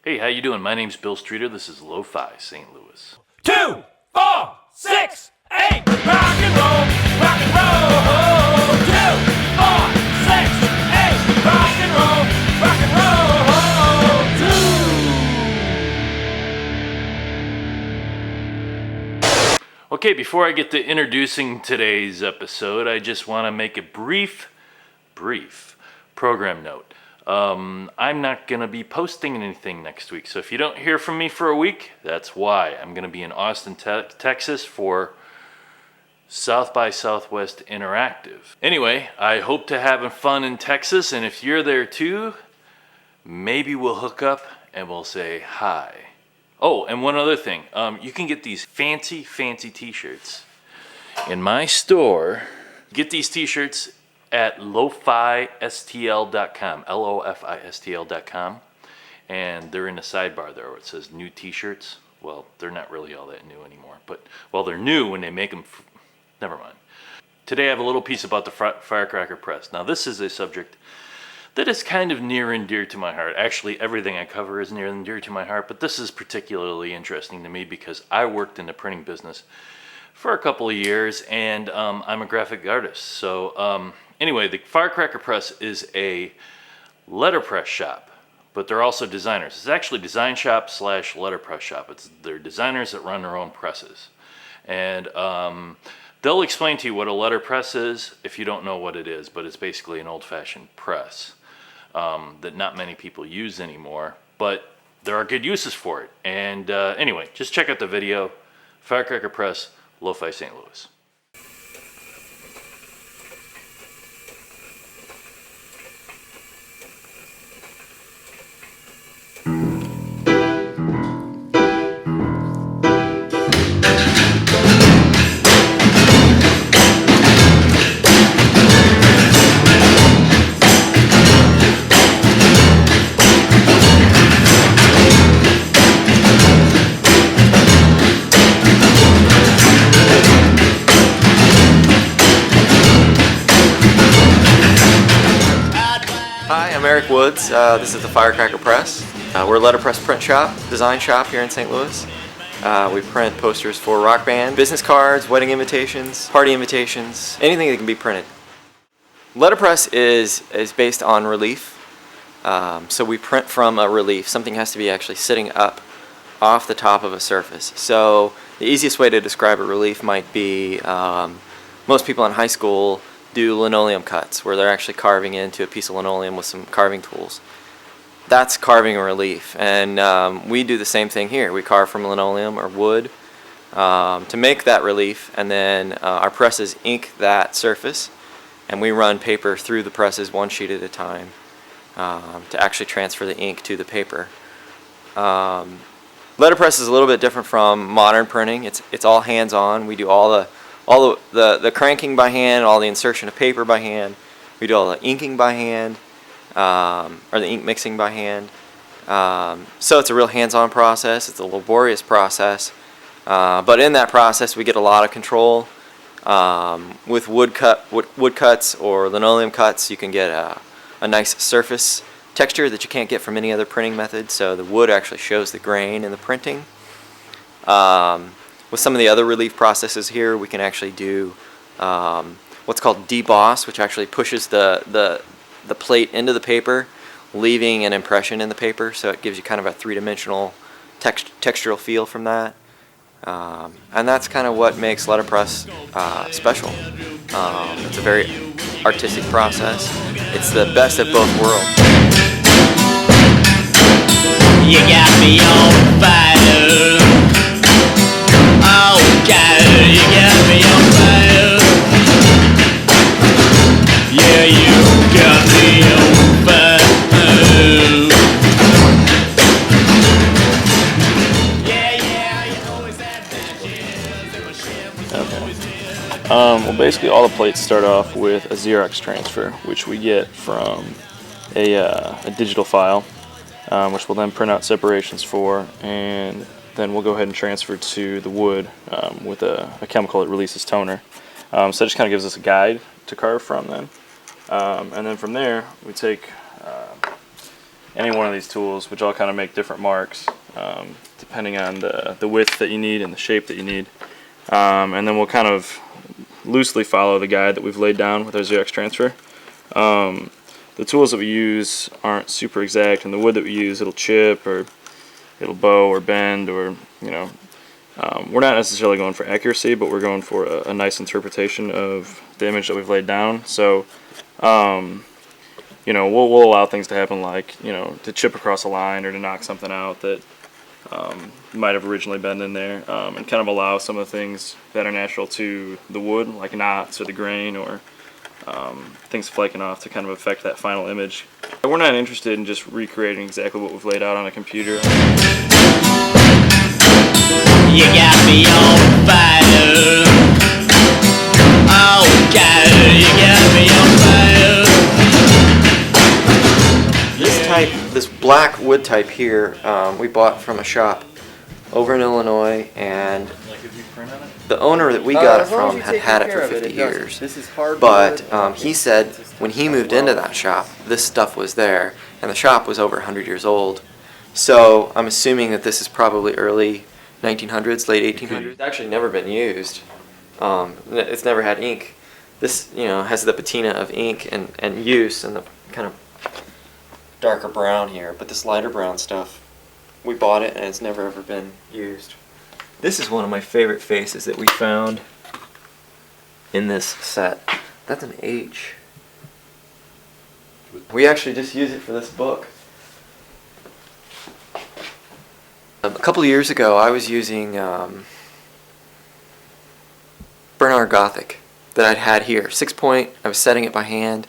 Hey, how you doing? My name's Bill Streeter. This is Lo-Fi St. Louis. 2, 4, 6, 8, rock and roll, rock and roll. 2, 4, 6, 8, rock and roll, rock and roll. 2. Okay, before I get to introducing today's episode, I just want to make a brief program note. I'm not going to be posting anything next week, so if you don't hear from me for a week, that's why. I'm going to be in Austin, Texas for South by Southwest Interactive. Anyway, I hope to have fun in Texas, and if you're there too, maybe we'll hook up and we'll say hi. Oh, and one other thing, you can get these fancy t-shirts in my store. Get these t-shirts at lofistl.com, lofistl.com, and they're in the sidebar there where it says new t-shirts. Well, they're not really all that new anymore, but, well, they're new when they make them. Never mind. Today I have a little piece about the Firecracker Press. Now, this is a subject that is kind of near and dear to my heart. Actually, everything I cover is near and dear to my heart, but this is particularly interesting to me because I worked in the printing business for a couple of years, and I'm a graphic artist. So anyway, the Firecracker Press is a letterpress shop, but they're also designers. It's actually design shop / letterpress shop. They're designers that run their own presses. And they'll explain to you what a letterpress is if you don't know what it is, but it's basically an old-fashioned press that not many people use anymore, but there are good uses for it. And anyway, just check out the video, Firecracker Press, Lo-Fi St. Louis. Hi, I'm Eric Woods. This is the Firecracker Press. We're a letterpress print shop, design shop here in St. Louis. We print posters for rock band, business cards, wedding invitations, party invitations, anything that can be printed. Letterpress is based on relief. So we print from a relief. Something has to be actually sitting up off the top of a surface. So the easiest way to describe a relief might be most people in high school do linoleum cuts where they're actually carving into a piece of linoleum with some carving tools. That's carving a relief, and we do the same thing here. We carve from linoleum or wood to make that relief, and then our presses ink that surface, and we run paper through the presses one sheet at a time to actually transfer the ink to the paper. Letterpress is a little bit different from modern printing. It's all hands-on. We do all the cranking by hand, all the insertion of paper by hand. We do all the inking by hand, or the ink mixing by hand. So it's a real hands-on process. It's a laborious process, but in that process we get a lot of control. With wood cuts or linoleum cuts, you can get a nice surface texture that you can't get from any other printing method. So the wood actually shows the grain in the printing. With some of the other relief processes here, we can actually do what's called deboss, which actually pushes the plate into the paper, leaving an impression in the paper, so it gives you kind of a three-dimensional textural feel from that. And that's kind of what makes letterpress special. It's a very artistic process. It's the best of both worlds. You got me on fire. Oh God, you got me on fire. Yeah, you got me on fire. Yeah, you always had matches. Okay. Well, basically all the plates start off with a Xerox transfer, which we get from a digital file, which we'll then print out separations for, and then we'll go ahead and transfer to the wood with a chemical that releases toner. So that just kind of gives us a guide to carve from then. And then from there, we take any one of these tools, which all kind of make different marks depending on the width that you need and the shape that you need. And then we'll kind of loosely follow the guide that we've laid down with our Xerox transfer. The tools that we use aren't super exact, and the wood that we use, it'll chip or it'll bow or bend, or we're not necessarily going for accuracy, but we're going for a nice interpretation of the image that we've laid down. So we'll allow things to happen, like to chip across a line or to knock something out that might have originally been in there, and kind of allow some of the things that are natural to the wood, like knots or the grain or things flaking off, to kind of affect that final image. We're not interested in just recreating exactly what we've laid out on a computer. You got me on fire. Oh God, you got me on fire. This black wood type here, we bought from a shop over in Illinois, and Like if you print on it? the owner that we got it from had had it for 50 years. This is hard. But he said when he moved into that shop, this stuff was there, and the shop was over 100 years old. So I'm assuming that this is probably early 1900s, late 1800s. It's actually never been used. It's never had ink. This, has the patina of ink and use, and the kind of darker brown here. But this lighter brown stuff, we bought it, and it's never ever been used. This is one of my favorite faces that we found in this set. That's an H. We actually just use it for this book. A couple of years ago, I was using Bernard Gothic that I'd had here, 6-point. I was setting it by hand.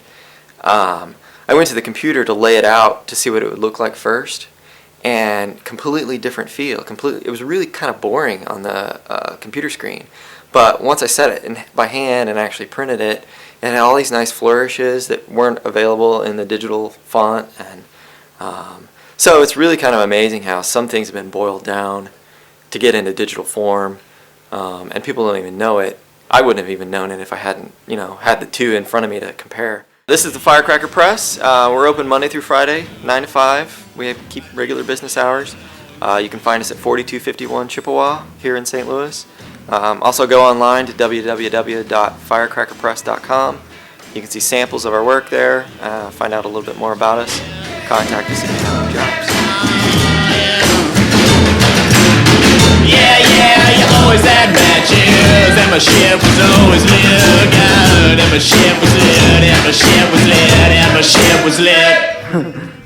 I went to the computer to lay it out to see what it would look like first, and completely different feel. It was really kind of boring on the computer screen. But once I set it by hand and actually printed it, it had all these nice flourishes that weren't available in the digital font, and so it's really kind of amazing how some things have been boiled down to get into digital form, and people don't even know it. I wouldn't have even known it if I hadn't, had the two in front of me to compare. This is the Firecracker Press. We're open Monday through Friday, 9 to 5. We keep regular business hours. You can find us at 4251 Chippewa here in St. Louis. Also go online to www.firecrackerpress.com. You can see samples of our work there, find out a little bit more about us, contact us if you have any jobs. Yeah, you always had matches, and my ship was always lit. God, and my ship was lit, and my ship was lit, and my ship was lit.